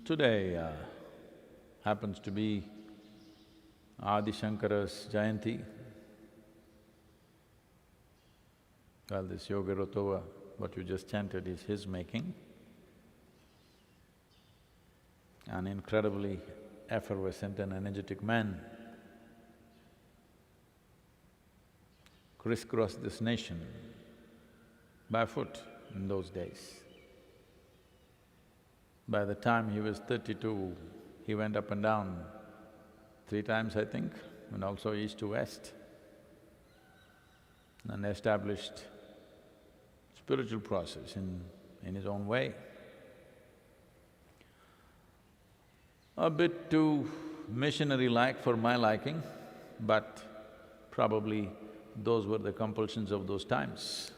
Today happens to be Adi Shankara's Jayanti. Well, this Yoga Rotova, what you just chanted, is his making. An incredibly effervescent and energetic man crisscrossed this nation barefoot in those days. By the time he was 32, he went up and down 3 times, I think, and also east to west, and established spiritual process in his own way. A bit too missionary-like for my liking, but probably those were the compulsions of those times,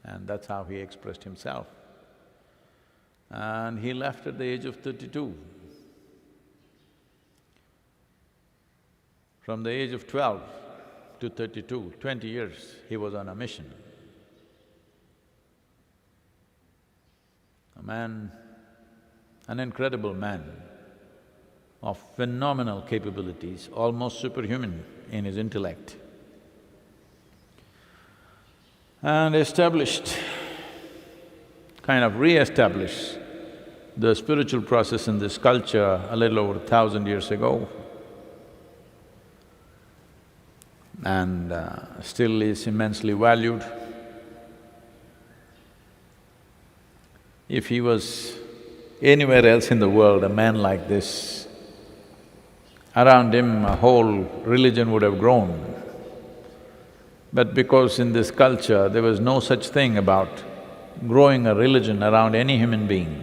and that's how he expressed himself. And he left at the age of 32. From the age of 12 to 32, 20 years, he was on a mission. A man, an incredible man of phenomenal capabilities, almost superhuman in his intellect, and re-established the spiritual process in this culture a little over 1,000 years ago, and still is immensely valued. If he was anywhere else in the world, a man like this, around him a whole religion would have grown. But because in this culture there was no such thing about growing a religion around any human being,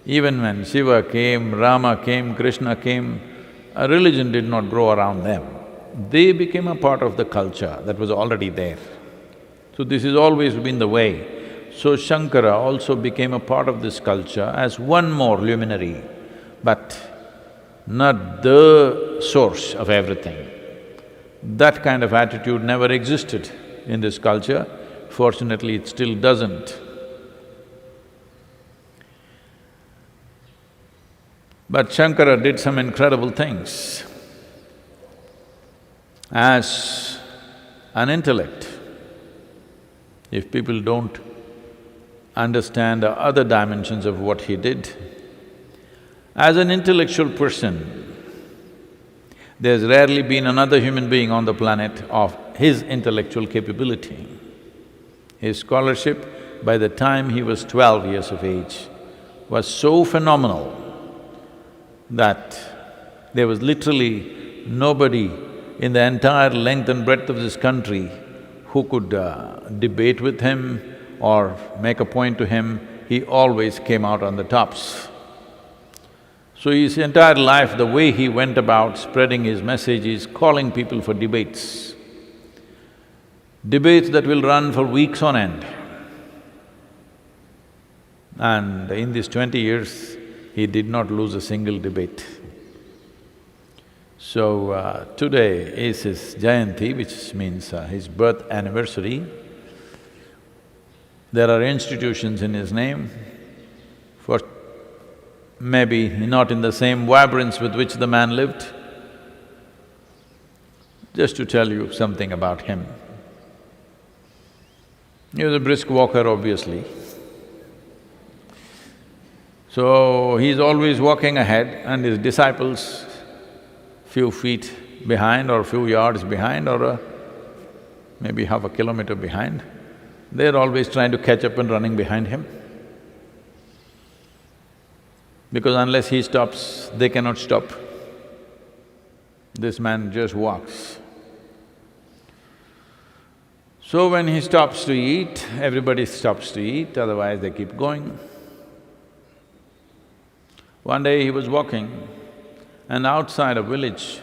even when Shiva came, Rama came, Krishna came, a religion did not grow around them. They became a part of the culture that was already there. So this has always been the way. So Shankara also became a part of this culture as one more luminary, but not the source of everything. That kind of attitude never existed in this culture. Fortunately, it still doesn't. But Shankara did some incredible things. As an intellect, if people don't understand the other dimensions of what he did, as an intellectual person, there's rarely been another human being on the planet of his intellectual capability. His scholarship, by the time he was 12 years of age, was so phenomenal that there was literally nobody in the entire length and breadth of this country who could debate with him or make a point to him. He always came out on the tops. So his entire life, the way he went about spreading his message is calling people for debates. Debates that will run for weeks on end. And in these 20 years, he did not lose a single debate. So today is his Jayanti, which means his birth anniversary. There are institutions in his name for maybe not in the same vibrance with which the man lived. Just to tell you something about him. He was a brisk walker, obviously. So he's always walking ahead and his disciples few feet behind or few yards behind or maybe half a kilometer behind, they're always trying to catch up and running behind him. Because unless he stops, they cannot stop. This man just walks. So when he stops to eat, everybody stops to eat, otherwise they keep going. One day he was walking and outside a village,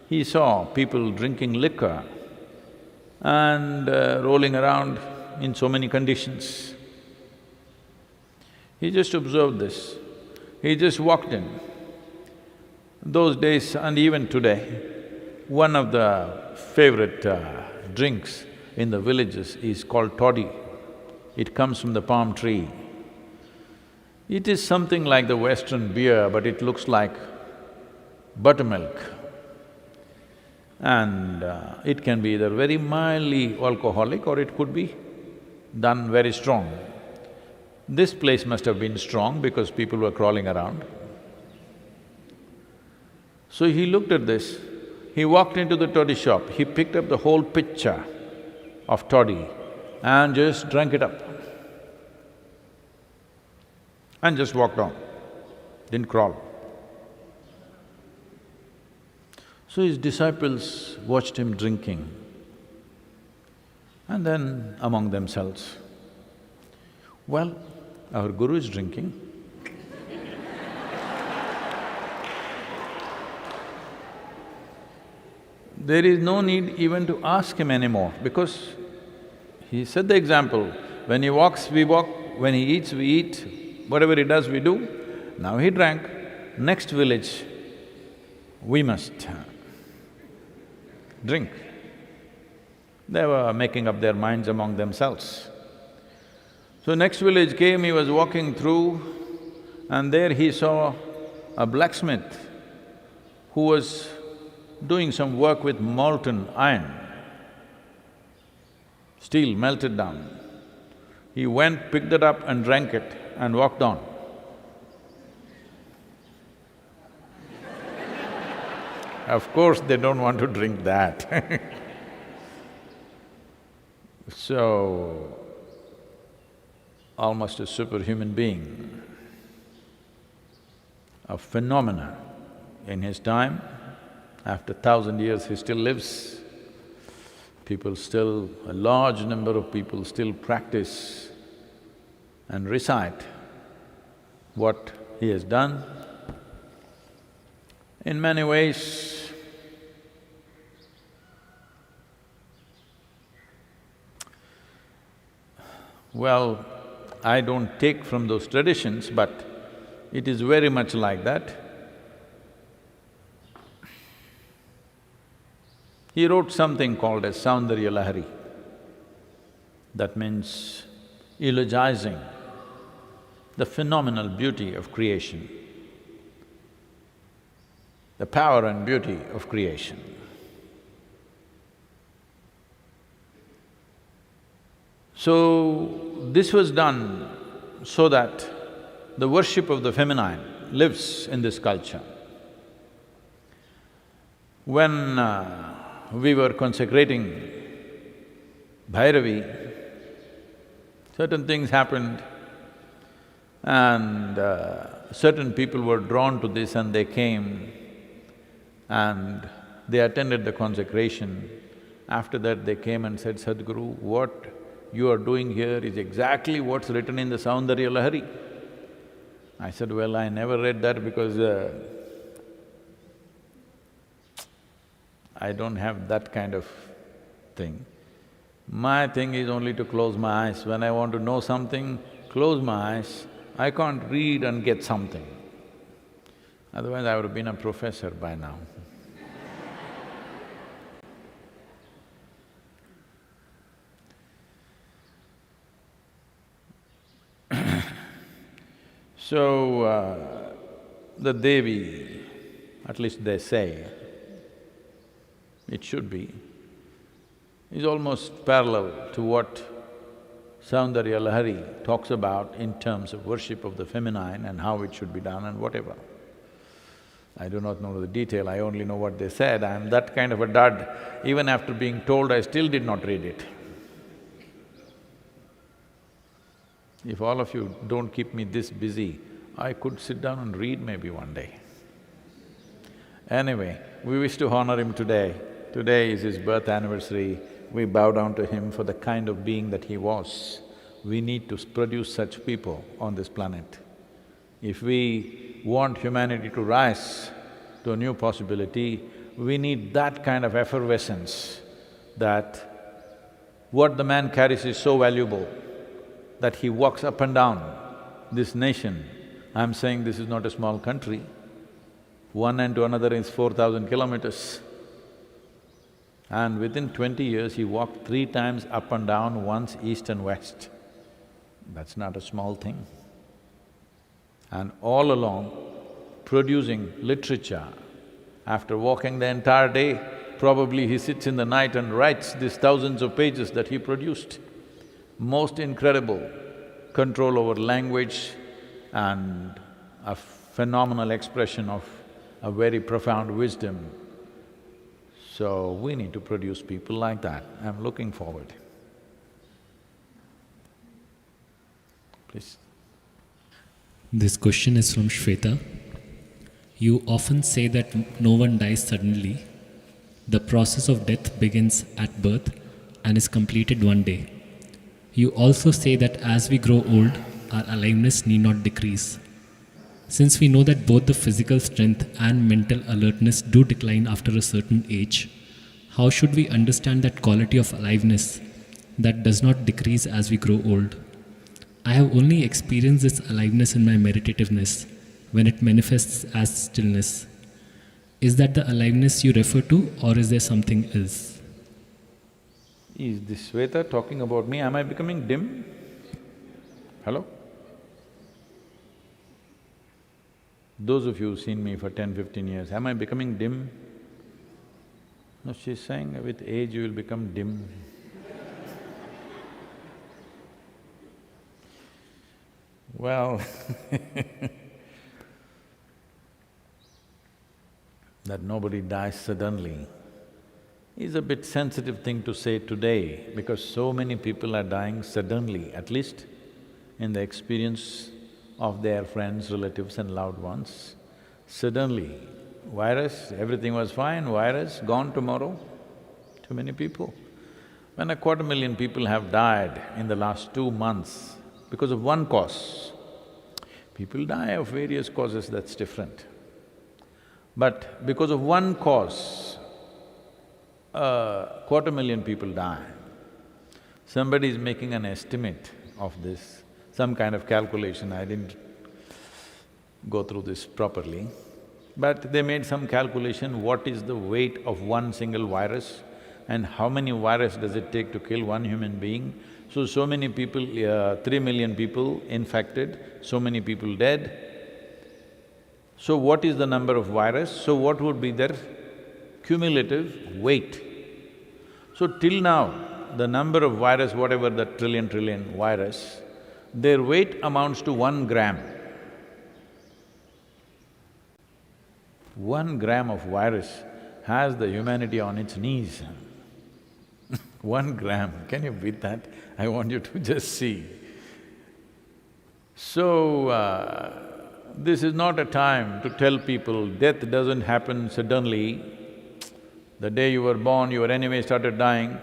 he saw people drinking liquor and rolling around in so many conditions. He just observed this. He just walked in. Those days and even today, one of the favorite drinks in the villages is called toddy. It comes from the palm tree. It is something like the Western beer, but it looks like buttermilk. And it can be either very mildly alcoholic or it could be done very strong. This place must have been strong because people were crawling around. So he looked at this, he walked into the toddy shop, he picked up the whole pitcher of toddy and just drank it up and just walked on, didn't crawl. So his disciples watched him drinking and then among themselves, well, our guru is drinking. There is no need even to ask him anymore because he set the example. When he walks, we walk, when he eats, we eat, whatever he does, we do. Now he drank, next village, we must drink. They were making up their minds among themselves. So next village came, he was walking through and there he saw a blacksmith who was doing some work with molten iron, steel melted down. He went, picked it up and drank it and walked on. Of course, they don't want to drink that So, almost a superhuman being, a phenomena in his time. After 1,000 years, he still lives. People still… a large number of people still practice and recite what he has done. In many ways, well, I don't take from those traditions, but it is very much like that. He wrote something called as Saundarya Lahari. That means eulogizing the phenomenal beauty of creation, the power and beauty of creation. So, this was done so that the worship of the feminine lives in this culture. When we were consecrating Bhairavi, certain things happened and certain people were drawn to this and they came and they attended the consecration. After that they came and said, Sadhguru, what you are doing here is exactly what's written in the Saundarya Lahari. I said, well, I never read that because I don't have that kind of thing. My thing is only to close my eyes. When I want to know something, close my eyes. I can't read and get something. Otherwise, I would have been a professor by now. So, the Devi, at least they say, it should be, is almost parallel to what Saundarya Lahari talks about in terms of worship of the feminine and how it should be done and whatever. I do not know the detail, I only know what they said. I am that kind of a dud. Even after being told, I still did not read it. If all of you don't keep me this busy, I could sit down and read maybe one day. Anyway, we wish to honor him today. Today is his birth anniversary. We bow down to him for the kind of being that he was. We need to produce such people on this planet. If we want humanity to rise to a new possibility, we need that kind of effervescence that what the man carries is so valuable that he walks up and down this nation. I'm saying this is not a small country. One end to another is 4,000 kilometers. And within 20 years, he walked 3 times up and down, once east and west. That's not a small thing. and all along producing literature. After walking the entire day, probably he sits in the night and writes these thousands of pages that he produced. Most incredible control over language and a phenomenal expression of a very profound wisdom. So we need to produce people like that. I'm looking forward. Please. This question is from Shweta. You often say that no one dies suddenly. The process of death begins at birth and is completed one day. You also say that as we grow old, our aliveness need not decrease. Since we know that both the physical strength and mental alertness do decline after a certain age, how should we understand that quality of aliveness that does not decrease as we grow old? I have only experienced this aliveness in my meditativeness, when it manifests as stillness. Is that the aliveness you refer to, or is there something else? Is this Shweta talking about me? Am I becoming dim? Hello? Those of you who've seen me for 10, 15 years, am I becoming dim? No, she's saying with age you will become dim. Well that nobody dies suddenly is a bit sensitive thing to say today because so many people are dying suddenly, at least in the experience of their friends, relatives and loved ones. Suddenly, virus, everything was fine, virus, gone tomorrow. Too many people. When 250,000 people have died in the last 2 months because of one cause, people die of various causes, that's different. But because of one cause, 250,000 people die. Somebody is making an estimate of this, some kind of calculation, I didn't go through this properly. But they made some calculation, what is the weight of one single virus and how many virus does it take to kill one human being. So many people, 3 million people infected, so many people dead. So what is the number of virus? So what would be their cumulative weight? So till now, the number of virus, whatever the trillion virus, their weight amounts to 1 gram. 1 gram of virus has the humanity on its knees. 1 gram, can you beat that? I want you to just see. So, this is not a time to tell people death doesn't happen suddenly. The day you were born, you were anyway started dying.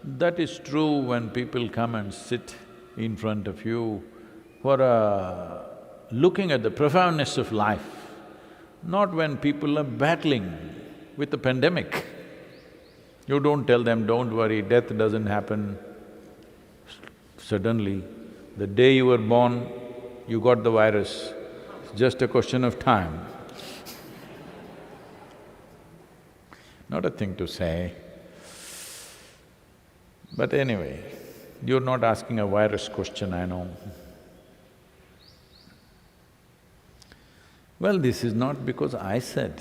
That is true when people come and sit in front of you for looking at the profoundness of life, not when people are battling with the pandemic. You don't tell them, don't worry, death doesn't happen suddenly. The day you were born, you got the virus, it's just a question of time. Not a thing to say. But anyway, you're not asking a virus question, I know. Well, this is not because I said.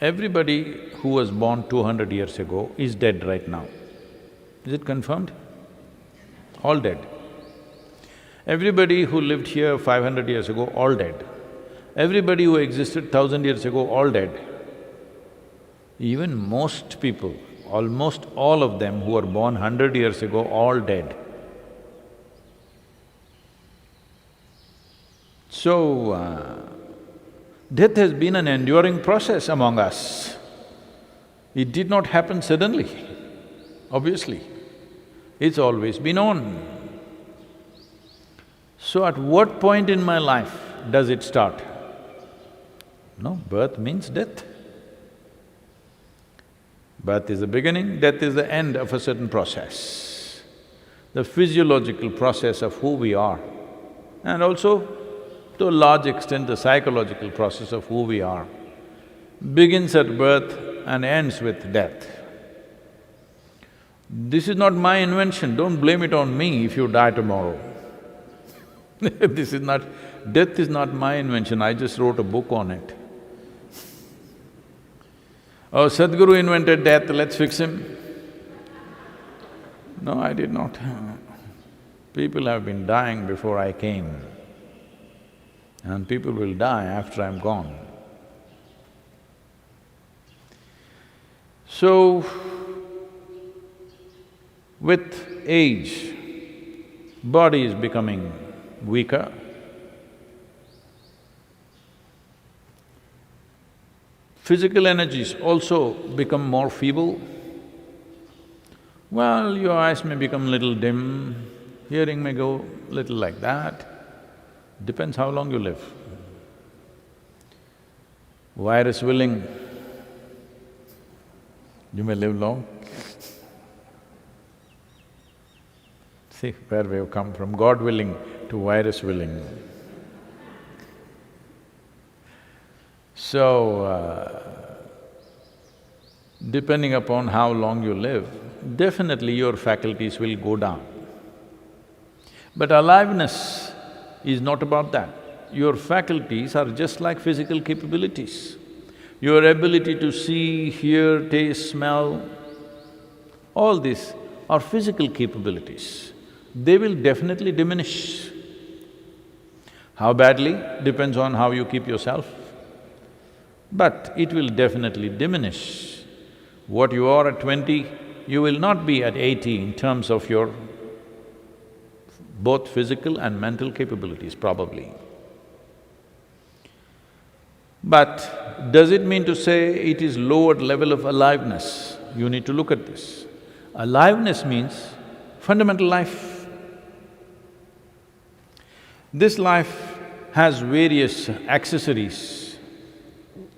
Everybody who was born 200 years ago is dead right now. Is it confirmed? All dead. Everybody who lived here 500 years ago, all dead. Everybody who existed 1,000 years ago, all dead. Even most people, almost all of them who were born 100 years ago, all dead. So, death has been an enduring process among us. It did not happen suddenly, obviously. It's always been on. So at what point in my life does it start? No, birth means death. Birth is the beginning, death is the end of a certain process. The physiological process of who we are, and also to a large extent the psychological process of who we are, begins at birth and ends with death. This is not my invention, don't blame it on me if you die tomorrow. This is not… death is not my invention, I just wrote a book on it. Oh, Sadhguru invented death, let's fix him. No, I did not. People have been dying before I came, and people will die after I'm gone. So, with age, body is becoming weaker. Physical energies also become more feeble. Well, your eyes may become little dim, hearing may go little like that, depends how long you live. Virus willing, you may live long. See where we have come from, God willing to virus willing. So, depending upon how long you live, definitely your faculties will go down. But aliveness is not about that. Your faculties are just like physical capabilities. Your ability to see, hear, taste, smell, all these are physical capabilities. They will definitely diminish. How badly depends on how you keep yourself, but it will definitely diminish. What you are at 20, you will not be at 80 in terms of your both physical and mental capabilities, probably. But does it mean to say it is lowered level of aliveness? You need to look at this. Aliveness means fundamental life. This life has various accessories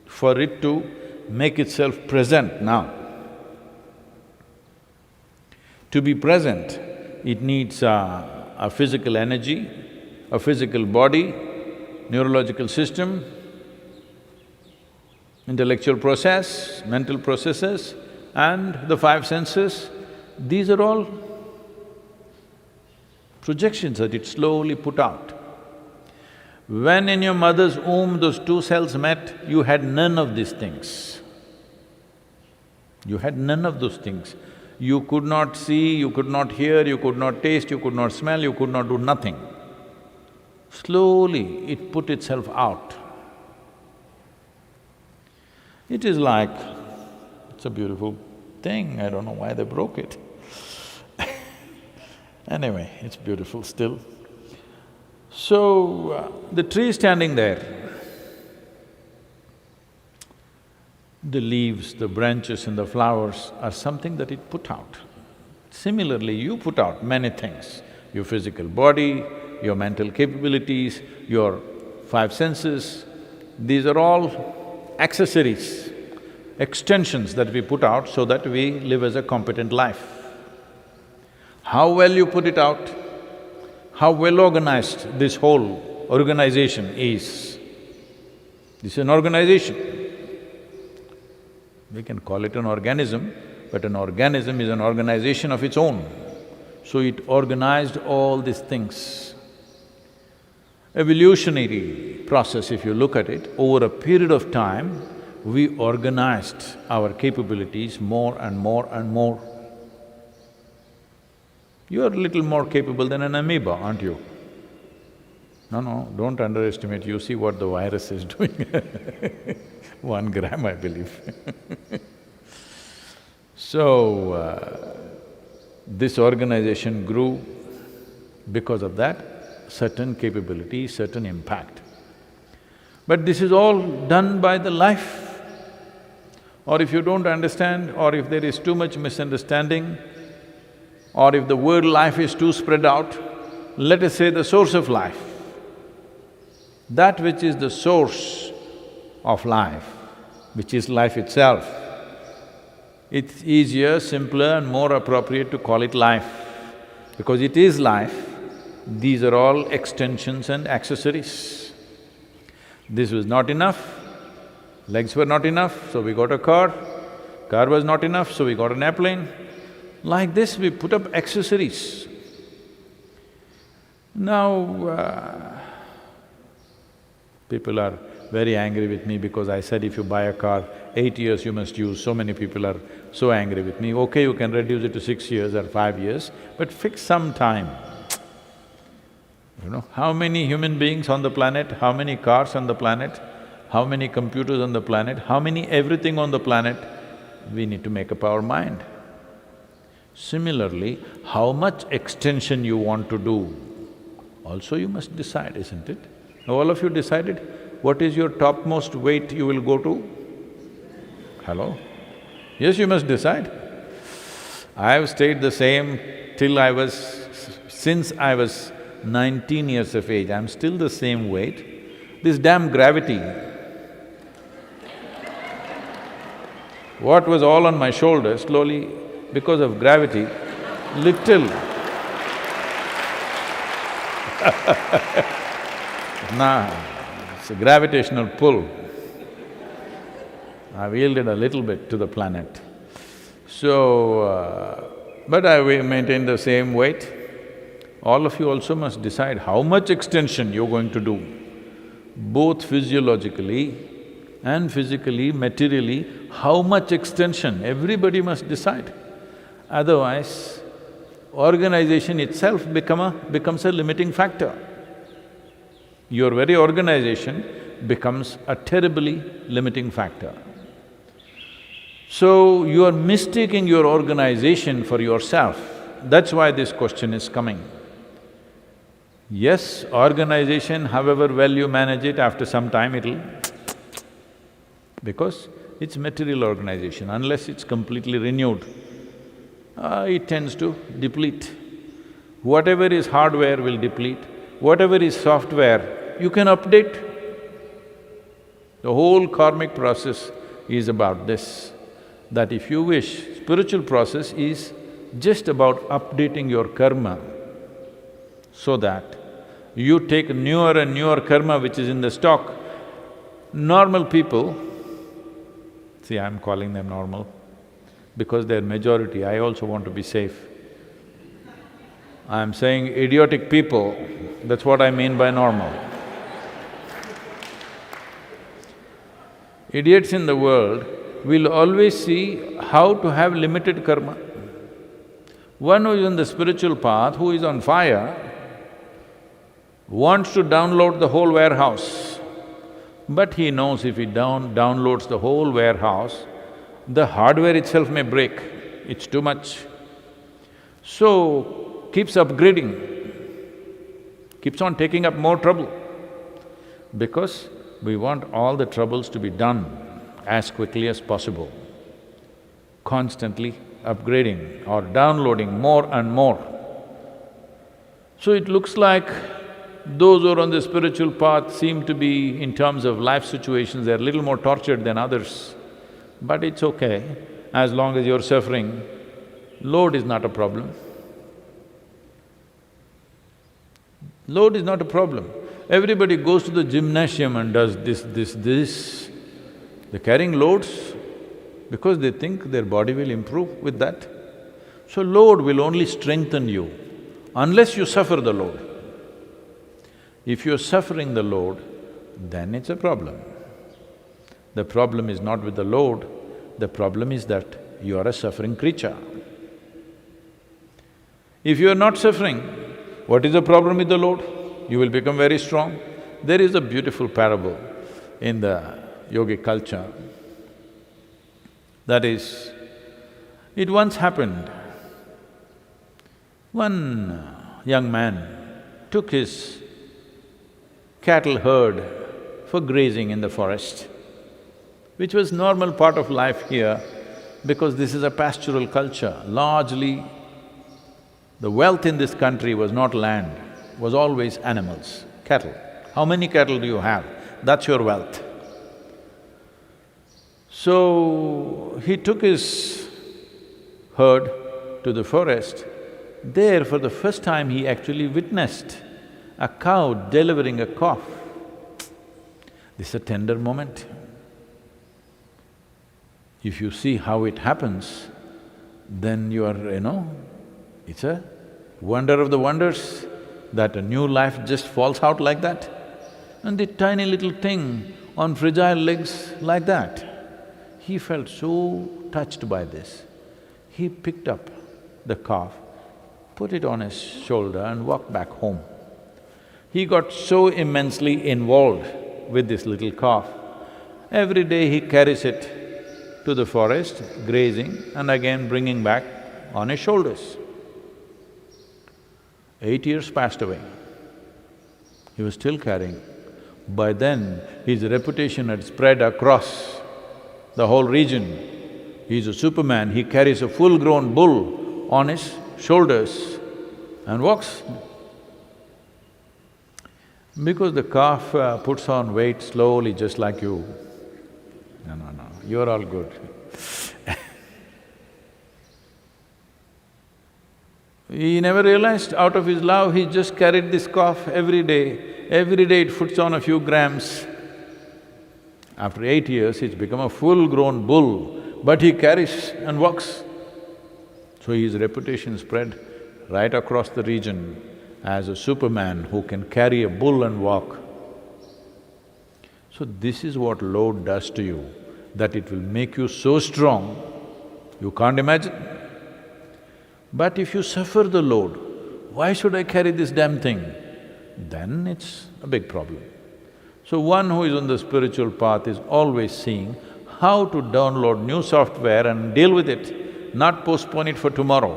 for it to make itself present now. To be present, it needs a physical energy, a physical body, neurological system, intellectual process, mental processes, and the five senses. These are all projections that it slowly put out. When in your mother's womb those two cells met, you had none of these things. You had none of those things. You could not see, you could not hear, you could not taste, you could not smell, you could not do nothing. Slowly it put itself out. It is like… it's a beautiful thing, I don't know why they broke it. Anyway, it's beautiful still. So, the tree standing there, the leaves, the branches and the flowers are something that it put out. Similarly, you put out many things, your physical body, your mental capabilities, your five senses, these are all accessories, extensions that we put out so that we live as a competent life. How well you put it out, how well organized this whole organization is. This is an organization. We can call it an organism, but an organism is an organization of its own. So it organized all these things. Evolutionary process, if you look at it, over a period of time, we organized our capabilities more and more and more. You are a little more capable than an amoeba, aren't you? No, don't underestimate, you see what the virus is doing 1 gram, I believe. So, this organization grew because of that, certain capability, certain impact. But this is all done by the life. Or if you don't understand, or if there is too much misunderstanding, or if the word life is too spread out, let us say the source of life. That which is the source of life, which is life itself, it's easier, simpler and more appropriate to call it life. Because it is life, these are all extensions and accessories. This was not enough, legs were not enough, so we got a car was not enough, so we got an airplane. Like this, we put up accessories. Now, people are very angry with me because I said if you buy a car, 8 years you must use. So many people are so angry with me. Okay, you can reduce it to 6 years or 5 years, but fix some time. You know, how many human beings on the planet, how many cars on the planet, how many computers on the planet, how many everything on the planet, we need to make up our mind. Similarly, how much extension you want to do, also you must decide, isn't it? All of you decided what is your topmost weight you will go to? Hello? Yes, you must decide. I have stayed the same till since I was 19 years of age, I'm still the same weight. This damn gravity, what was all on my shoulders, slowly, because of gravity, little nah, it's a gravitational pull. I've yielded a little bit to the planet. So, but I will maintain the same weight. All of you also must decide how much extension you're going to do, both physiologically and physically, materially, how much extension, everybody must decide. Otherwise, organization itself becomes a limiting factor. Your very organization becomes a terribly limiting factor. So, you are mistaking your organization for yourself. That's why this question is coming. Yes, organization, however well you manage it, after some time it'll because it's material organization, unless it's completely renewed, it tends to deplete. Whatever is hardware will deplete, whatever is software, you can update. The whole karmic process is about this, that if you wish, spiritual process is just about updating your karma so that you take newer and newer karma which is in the stock. Normal people, see, I'm calling them normal because they're majority, I also want to be safe. I'm saying idiotic people, that's what I mean by normal. Idiots in the world will always see how to have limited karma. One who is on the spiritual path, who is on fire, wants to download the whole warehouse, but he knows if he downloads the whole warehouse, the hardware itself may break, it's too much. So, keeps upgrading, keeps on taking up more trouble, because we want all the troubles to be done as quickly as possible, constantly upgrading or downloading more and more. So it looks like those who are on the spiritual path seem to be, in terms of life situations, they're a little more tortured than others. But it's okay, as long as you're suffering, load is not a problem. Load is not a problem. Everybody goes to the gymnasium and does this. They're carrying loads because they think their body will improve with that. So load will only strengthen you unless you suffer the load. If you're suffering the load, then it's a problem. The problem is not with the load, the problem is that you are a suffering creature. If you are not suffering, what is the problem with the load? You will become very strong. There is a beautiful parable in the yogic culture. That is, it once happened, one young man took his cattle herd for grazing in the forest, which was normal part of life here because this is a pastoral culture. Largely, the wealth in this country was not land, was always animals, cattle. How many cattle do you have? That's your wealth. So, he took his herd to the forest. There, for the first time, he actually witnessed a cow delivering a calf. This is a tender moment. If you see how it happens, then it's a wonder of the wonders that a new life just falls out like that. And the tiny little thing on fragile legs like that. He felt so touched by this. He picked up the calf, put it on his shoulder and walked back home. He got so immensely involved with this little calf. Every day he carries it to the forest, grazing and again bringing back on his shoulders. 8 years passed away. He was still carrying. By then, his reputation had spread across the whole region. He's a superman, he carries a full-grown bull on his shoulders and walks. Because the calf puts on weight slowly just like you. No, you're all good. He never realized, out of his love, he just carried this calf every day. Every day it puts on a few grams. After 8 years, it's become a full-grown bull, but he carries and walks. So his reputation spread right across the region as a superman who can carry a bull and walk. So this is what load does to you, that it will make you so strong, you can't imagine. But if you suffer the load, why should I carry this damn thing? Then it's a big problem. So one who is on the spiritual path is always seeing how to download new software and deal with it, not postpone it for tomorrow,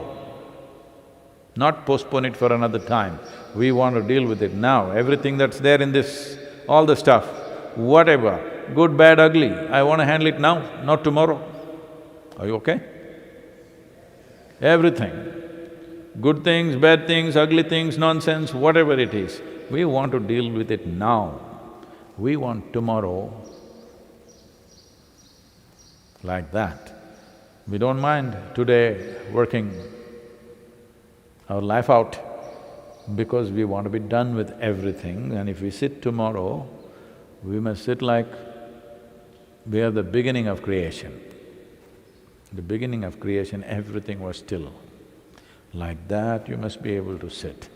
not postpone it for another time. We want to deal with it now. Everything that's there in this, all the stuff, whatever, good, bad, ugly, I want to handle it now, not tomorrow. Are you okay? Everything, good things, bad things, ugly things, nonsense, whatever it is, we want to deal with it now. We want tomorrow like that. We don't mind today working our life out because we want to be done with everything, and if we sit tomorrow, we must sit like we are the beginning of creation. The beginning of creation, everything was still. Like that, you must be able to sit.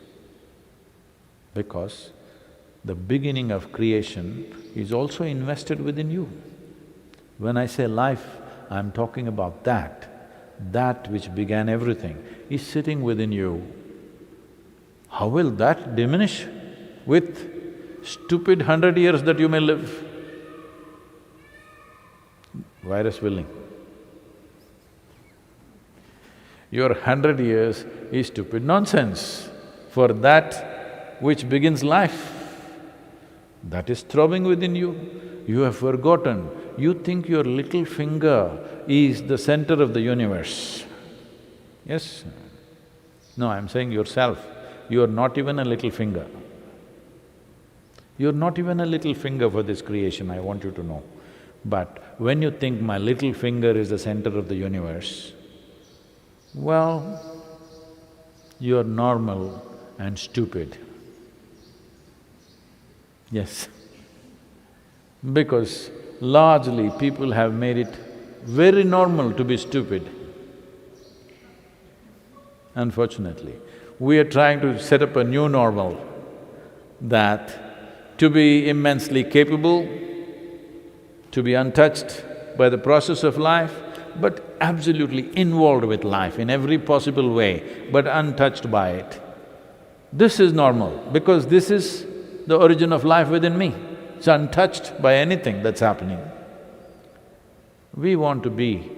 Because the beginning of creation is also invested within you. When I say life, I'm talking about that which began everything is sitting within you. How will that diminish with stupid 100 years that you may live? Virus willing. Your 100 years is stupid nonsense for that which begins life. That is throbbing within you. You have forgotten, you think your little finger is the center of the universe. Yes? No, I'm saying yourself, you're not even a little finger. You're not even a little finger for this creation, I want you to know. But when you think my little finger is the center of the universe, well, you're normal and stupid. Yes. Because largely people have made it very normal to be stupid. Unfortunately, we are trying to set up a new normal, that to be immensely capable, to be untouched by the process of life, but absolutely involved with life in every possible way, but untouched by it. This is normal, because this is the origin of life within me. It's untouched by anything that's happening. We want to be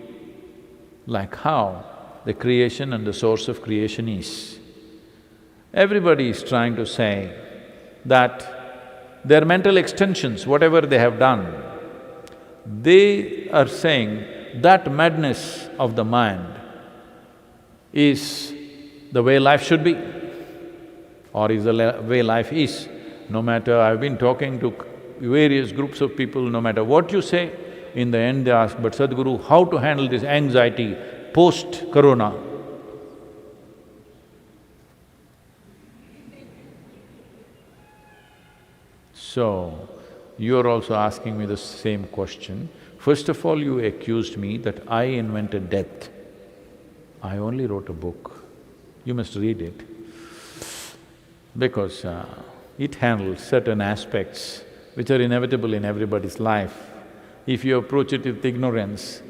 like how the creation and the source of creation is. Everybody is trying to say that their mental extensions, whatever they have done, they are saying that madness of the mind is the way life should be, or is the way life is. No matter… I've been talking to various groups of people, no matter what you say, in the end they ask, but Sadhguru, how to handle this anxiety post-corona? So, you're also asking me the same question. First of all, you accused me that I invented death. I only wrote a book. You must read it because it handles certain aspects which are inevitable in everybody's life. If you approach it with ignorance,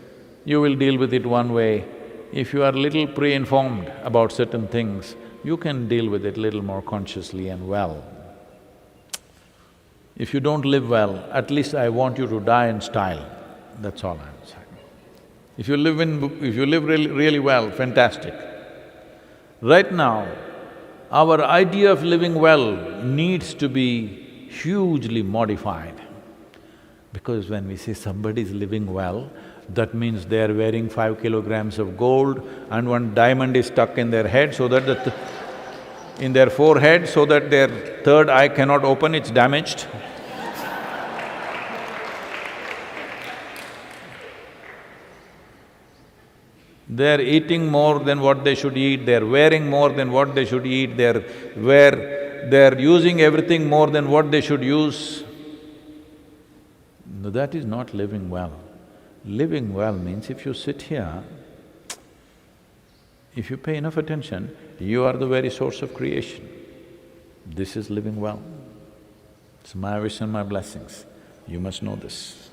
you will deal with it one way. If you are little pre-informed about certain things, you can deal with it little more consciously and well. If you don't live well, at least I want you to die in style, that's all I'm saying. If you live really well, fantastic. Right now, our idea of living well needs to be hugely modified. Because when we say somebody is living well, that means they are wearing 5 kilograms of gold and one diamond is stuck in their head so that in their forehead so that their third eye cannot open, it's damaged. They're eating more than what they should eat, they're wearing more than what they should eat, they're using everything more than what they should use. No, that is not living well. Living well means if you sit here, if you pay enough attention, you are the very source of creation. This is living well. It's my wish and my blessings. You must know this.